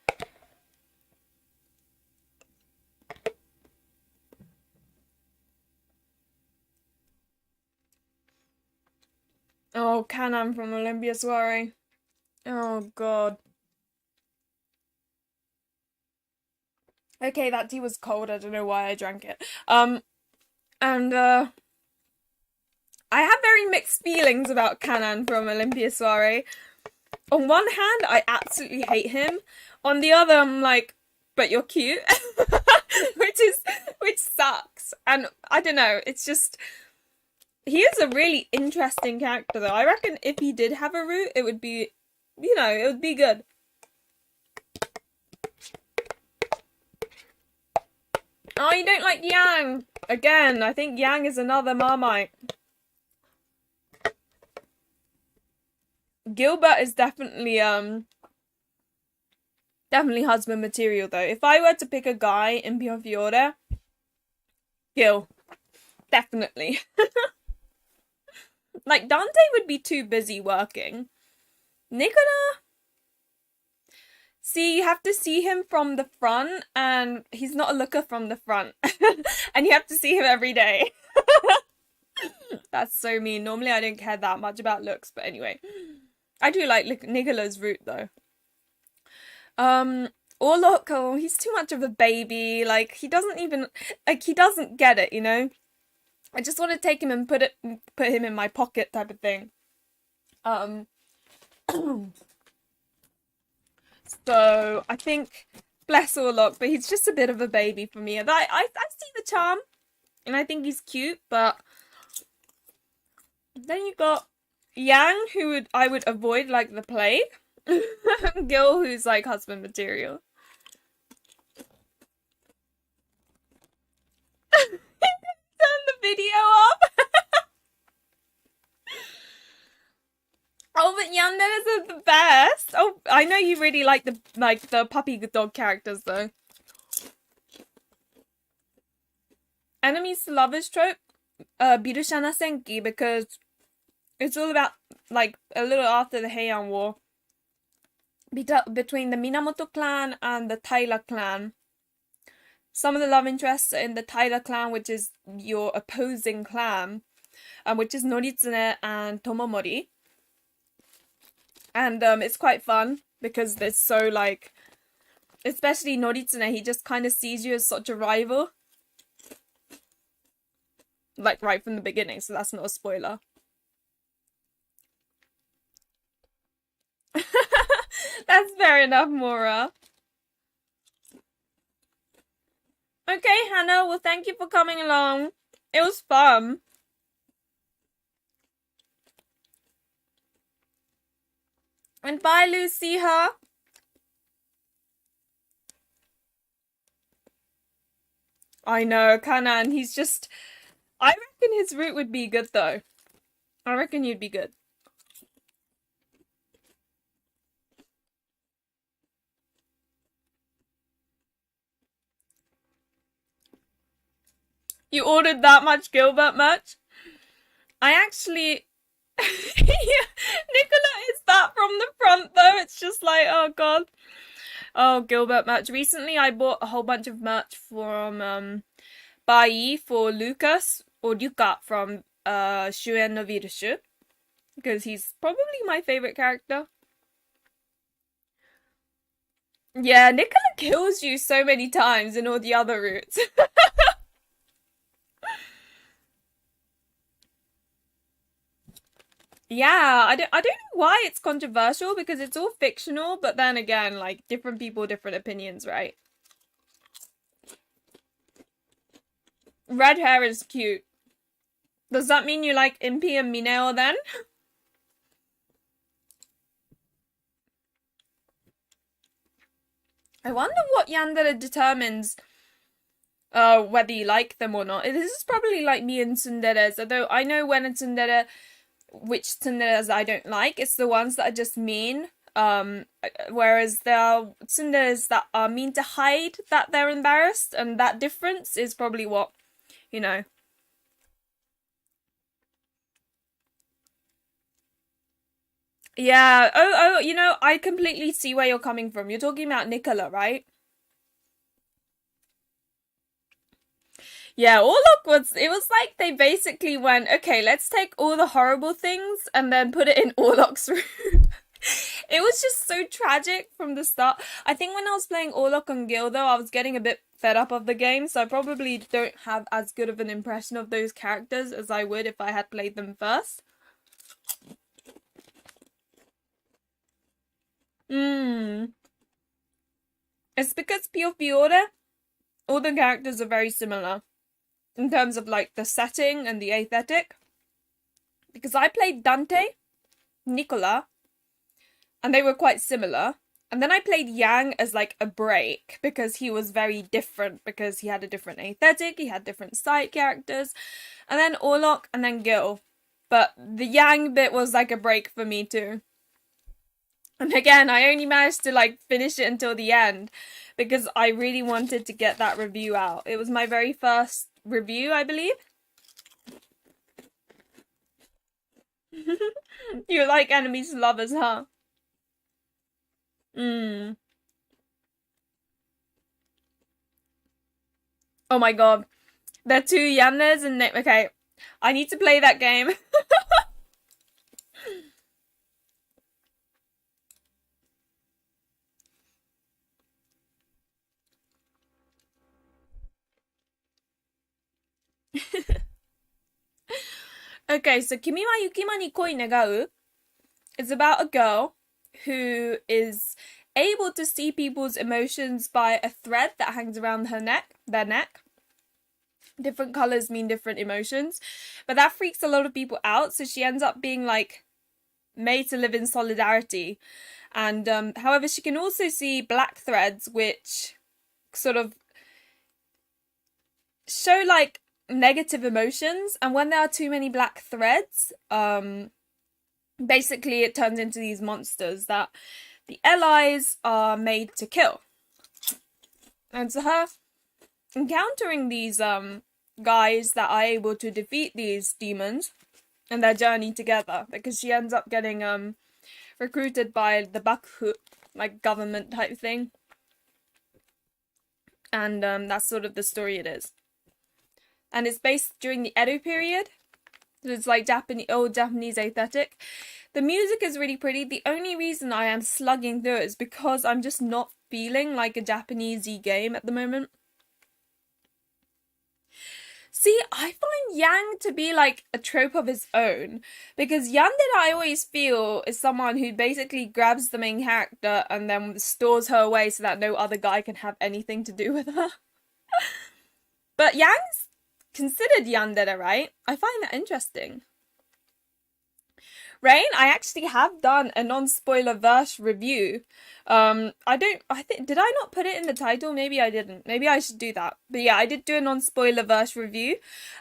Oh, Kanan from Olympia Soiree. Oh, God. Okay, that tea was cold. I don't know why I drank it. And I have very mixed feelings about Kanan from Olympia Soiree. On one hand, I absolutely hate him. On the other, I'm like, but you're cute. which sucks. And I don't know, it's just he is a really interesting character though. I reckon if he did have a root, it would be, you know, it would be good. Oh, you don't like Yang? Again, I think Yang is another Marmite. Gilbert is definitely husband material though. If I were to pick a guy in Pure Fiore, Gil. Definitely. Like Dante would be too busy working. Nicola, see, you have to see him from the front, and he's not a looker from the front. And you have to see him every day. That's so mean. Normally I don't care that much about looks, but anyway. I do like Nicola's route though. Orlok, oh, he's too much of a baby. Like, he doesn't even, like, he doesn't get it, you know? I just want to take him and put him in my pocket type of thing. So I think bless Orlok, but he's just a bit of a baby for me. I see the charm, and I think he's cute, but then you got Yang, who I would avoid like the plague. Gil, who's like husband material. Turn the video off. Oh, but yanderes are the best. Oh, I know you really like the puppy dog characters though. Enemies to lovers trope, Birushana Senki, because it's all about like a little after the Heian War between the Minamoto clan and the Taira clan. Some of the love interests are in the Taira clan, which is your opposing clan, which is Noritsune and Tomomori. And it's quite fun because there's so like, especially Noritsune, he just kind of sees you as such a rival. Like right from the beginning, so that's not a spoiler. That's fair enough, Mora. Okay, Hannah, well, thank you for coming along. It was fun. And bye, Lucy, her. I know, Kanan, he's just... I reckon his route would be good, though. I reckon you'd be good. You ordered that much Gilbert merch? I actually... Yeah, Nicola is that from the front, though. It's just like, oh, God. Oh, Gilbert merch. Recently, I bought a whole bunch of merch from Bai for Lucas, or Luca from Shuen no Virushu, because he's probably my favorite character. Yeah, Nicola kills you so many times in all the other routes. Yeah, I don't know why it's controversial because it's all fictional, but then again, like different people, different opinions, right? Red hair is cute. Does that mean you like Impy and Mineo then? I wonder what yandere determines whether you like them or not. This is probably like me and tsunderes, although I know when a tsundere which tsunderes I don't like. It's the ones that are just mean. Whereas there are tsunderes that are mean to hide that they're embarrassed, and that difference is probably what, you know. Yeah. Oh, I completely see where you're coming from. You're talking about Nicola, right? Yeah, it was like they basically went, okay, let's take all the horrible things and then put it in Orlok's room. It was just so tragic from the start. I think when I was playing Orlok and Gil, though, I was getting a bit fed up of the game, so I probably don't have as good of an impression of those characters as I would if I had played them first. It's because Pio Fiore, all the characters are very similar in terms of like the setting and the aesthetic. Because I played Dante, Nicola, and they were quite similar. And then I played Yang as like a break because he was very different because he had a different aesthetic, he had different side characters, and then Orlok and then Gil. But the Yang bit was like a break for me too. And again, I only managed to like finish it until the end because I really wanted to get that review out. It was my very first review, I believe. You like enemies to lovers, huh? Oh my god. They're two Yannes and okay. I need to play that game. Okay, so Kimi wa Yukima ni koi negau is about a girl who is able to see people's emotions by a thread that hangs around their neck. Different colors mean different emotions, but that freaks a lot of people out, so she ends up being like made to live in solidarity. And however, she can also see black threads which sort of show like negative emotions, and when there are too many black threads, basically it turns into these monsters that the allies are made to kill. And so her encountering these guys that are able to defeat these demons and their journey together, because she ends up getting recruited by the Bakufu, like government type thing. And that's sort of the story it is. And it's based during the Edo period. So it's like old Japanese aesthetic. The music is really pretty. The only reason I am slugging through it is because I'm just not feeling like a Japanesey game at the moment. See, I find Yang to be like a trope of his own, because Yandere I always feel is someone who basically grabs the main character and then stores her away so that no other guy can have anything to do with her. But Yang's considered yandere, right? I find that interesting. Rain, I actually have done a non-spoiler verse review. Did I not put it in the title? Maybe I didn't. Maybe I should do that. But yeah, I did do a non-spoiler verse review.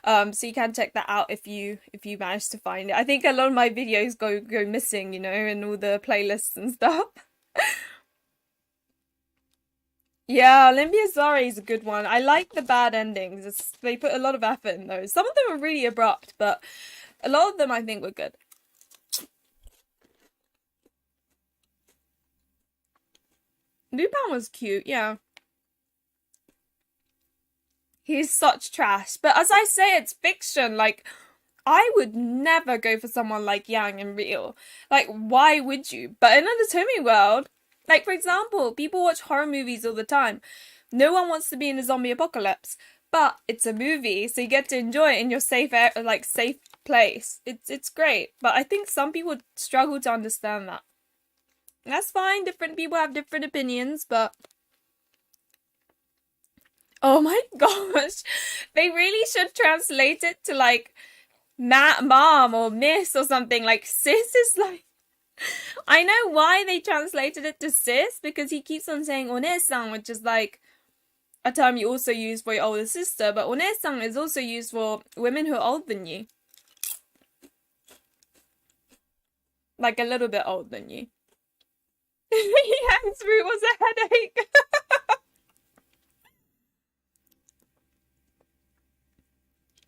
So you can check that out if you manage to find it. I think a lot of my videos go missing, in all the playlists and stuff. Yeah, Olympia Zari is a good one. I like the bad endings. They put a lot of effort in those. Some of them are really abrupt, but a lot of them I think were good. Lupin was cute, yeah. He's such trash. But as I say, it's fiction. Like, I would never go for someone like Yang in real. Like, why would you? But in an Otome world, like, for example, people watch horror movies all the time. No one wants to be in a zombie apocalypse. But it's a movie, so you get to enjoy it in your safe place. It's great, but I think some people struggle to understand that. That's fine. Different people have different opinions, but oh my gosh, they really should translate it to like mom or miss or something. Like sis is like, I know why they translated it to sis, because he keeps on saying onesan, which is like a term you also use for your older sister, but onesan is also used for women who are older than you. Like a little bit older than you. Yang's root was a headache.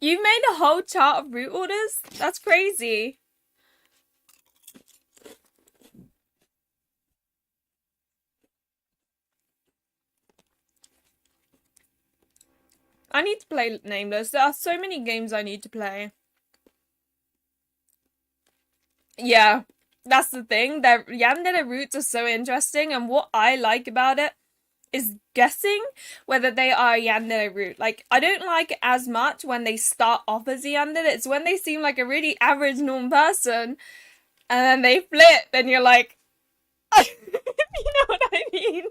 You've made a whole chart of root orders? That's crazy. I need to play Nameless. There are so many games I need to play. Yeah, that's the thing. The yandere roots are so interesting, and what I like about it is guessing whether they are a yandere root. Like, I don't like it as much when they start off as a yandere. It's when they seem like a really average normal person, and then they flip, and you're like, you know what I mean?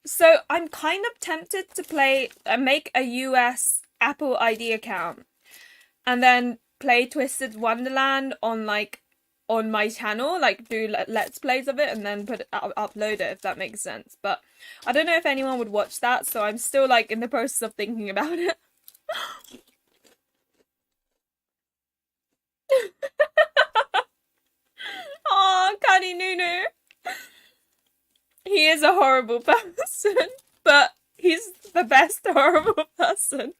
So I'm kind of tempted to play, make a US Apple ID account, and then play Twisted Wonderland on like on my channel, like do let's plays of it, and then upload it, if that makes sense. But I don't know if anyone would watch that, so I'm still like in the process of thinking about it. Oh, Kani Nunu. He is a horrible person, but he's the best horrible person.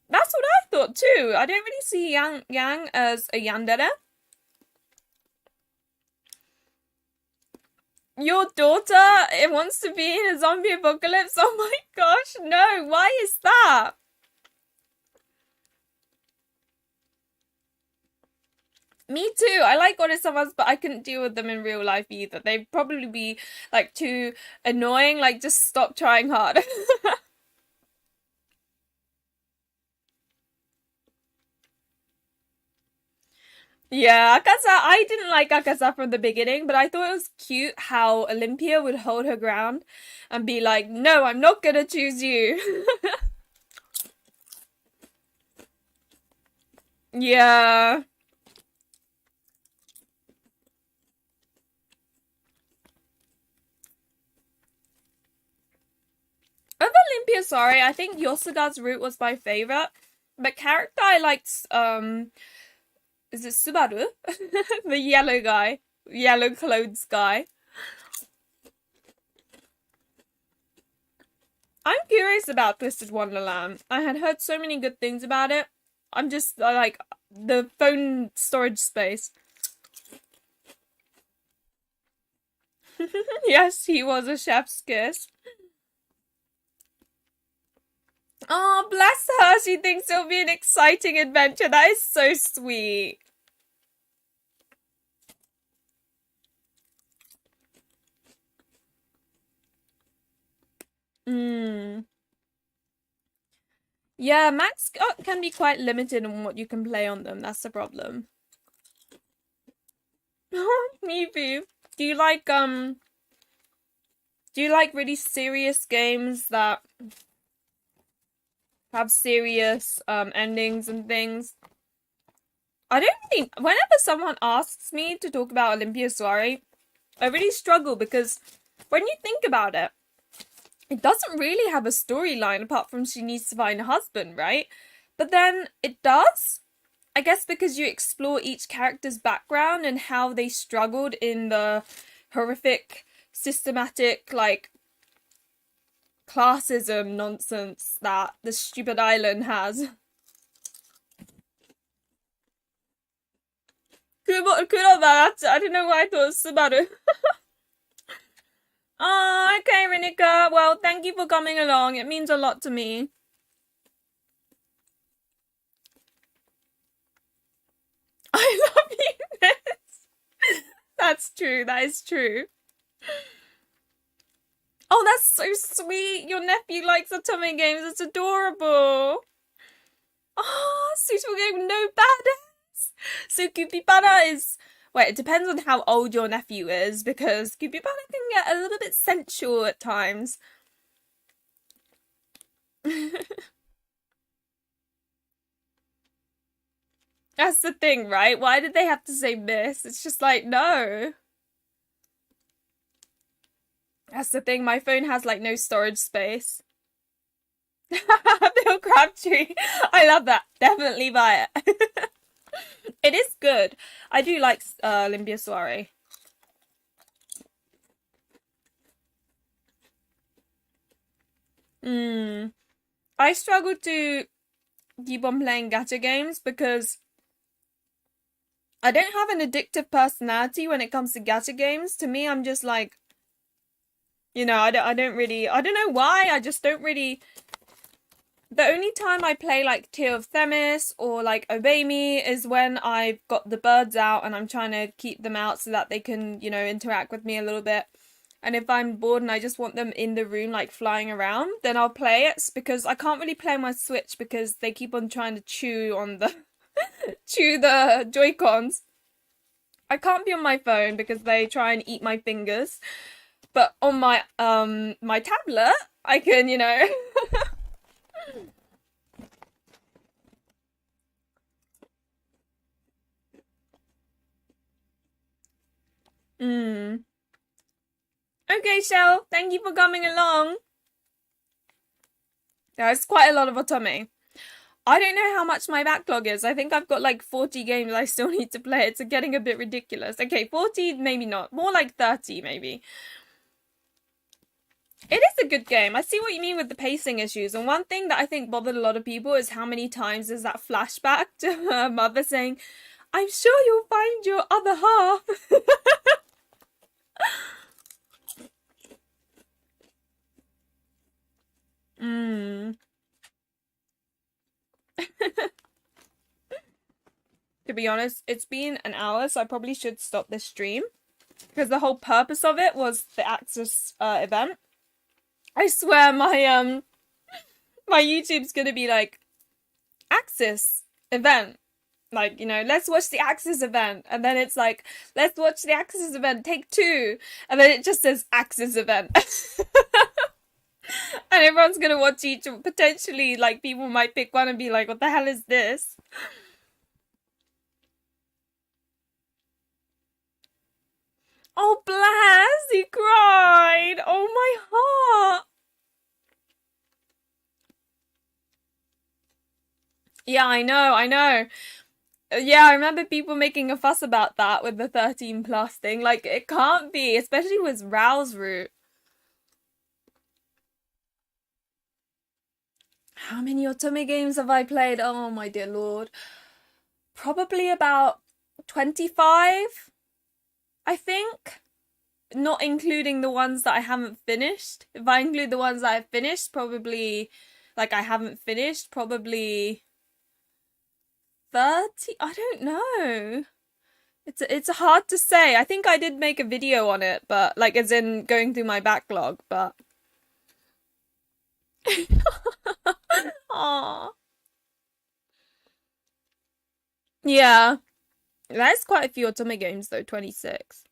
That's what I thought too. I don't really see Yang as a yandere. Your daughter, it wants to be in a zombie apocalypse? Oh my gosh, no, why is that? Me too. I like Ore-samas, but I couldn't deal with them in real life either. They'd probably be like too annoying. Like, just stop trying hard. Yeah, Akasa. I didn't like Akasa from the beginning, but I thought it was cute how Olympia would hold her ground and be like, "No, I'm not gonna choose you." Yeah. Of Olympia, sorry, I think Yosuga's route was my favorite. But character I liked, is it Subaru? The yellow guy. Yellow clothes guy. I'm curious about Twisted Wonderland. I had heard so many good things about it. I'm just like the phone storage space. Yes, he was a chef's kiss. Oh, bless her. She thinks it'll be an exciting adventure. That is so sweet. Mm. Yeah, Max can be quite limited on what you can play on them. That's the problem. Me too. Do you like really serious games that have serious endings and things? I don't really, whenever someone asks me to talk about Olympia Soiree, I really struggle because when you think about it, it doesn't really have a storyline apart from she needs to find a husband, right? But then it does. I guess because you explore each character's background and how they struggled in the horrific, systematic, like, classism nonsense that the stupid island has. I don't know why I thought it was Subaru. Oh, okay, Renika. Well, thank you for coming along. It means a lot to me. I love you, Miss. That's true. That is true. Oh, that's so sweet. Your nephew likes Otome games. It's adorable. Oh, suitable game, no badass. So Kupipara is... Wait, it depends on how old your nephew is, because Kupipara can get a little bit sensual at times. That's the thing, right? Why did they have to say miss? It's just like, no. That's the thing, my phone has like no storage space. Bill Crabtree. I love that. Definitely buy it. It is good. I do like Limpia Soiree. I struggle to keep on playing gacha games because I don't have an addictive personality when it comes to gacha games. To me, I'm just like, you know, I don't really, I don't know why, I just don't really... The only time I play like Tear of Themis or like Obey Me is when I've got the birds out and I'm trying to keep them out so that they can, you know, interact with me a little bit. And if I'm bored and I just want them in the room like flying around, then I'll play it, because I can't really play on my Switch because they keep on trying to chew on the chew the Joy-Cons. I can't be on my phone because they try and eat my fingers. But on my my tablet, I can, you know. Okay, Shell, thank you for coming along. There's quite a lot of Otome. I don't know how much my backlog is. I think I've got like 40 games I still need to play. It's getting a bit ridiculous. Okay, 40, maybe not. More like 30, maybe. It is a good game. I see what you mean with the pacing issues. And one thing that I think bothered a lot of people is how many times is that flashback to her mother saying, "I'm sure you'll find your other half." To be honest, it's been an hour, so I probably should stop this stream. Because the whole purpose of it was the Aksys event. I swear my my YouTube's gonna be like, Aksys event. Like, you know, let's watch the Aksys event. And then it's like, let's watch the Aksys event, take 2. And then it just says Aksys event. And everyone's gonna watch each. Potentially, like, people might pick one and be like, what the hell is this? Oh, bless, he cried. Oh, my heart. Yeah, I know. Yeah, I remember people making a fuss about that with the 13 plus thing. Like, it can't be, especially with Rao's route. How many Otome games have I played? Oh, my dear lord. Probably about 25, I think. Not including the ones that I haven't finished. If I include the ones that I've finished, probably... Like, I haven't finished, probably... 30? I don't know. It's hard to say. I think I did make a video on it, but like as in going through my backlog, but Aww. Yeah. That's quite a few Otome games though, 26.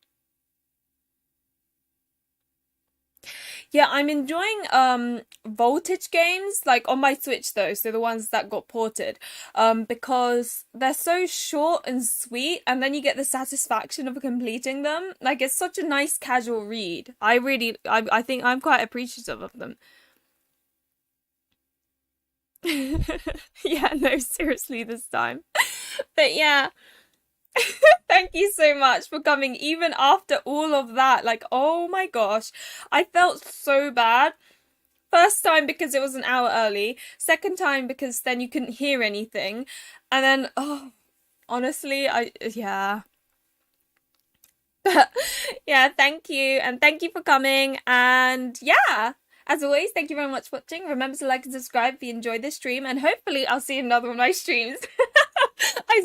Yeah, I'm enjoying Voltage games, like on my Switch though, so the ones that got ported, because they're so short and sweet, and then you get the satisfaction of completing them. Like, it's such a nice casual read. I think I'm quite appreciative of them. Yeah, no, seriously this time. But yeah. Thank you so much for coming, even after all of that. Like, oh my gosh, I felt so bad. First time because it was an hour early. Second time because then you couldn't hear anything. And then, oh, honestly, yeah. Yeah, thank you. And thank you for coming. And yeah, as always, thank you very much for watching. Remember to like and subscribe if you enjoyed this stream. And hopefully I'll see you in another one of my streams. I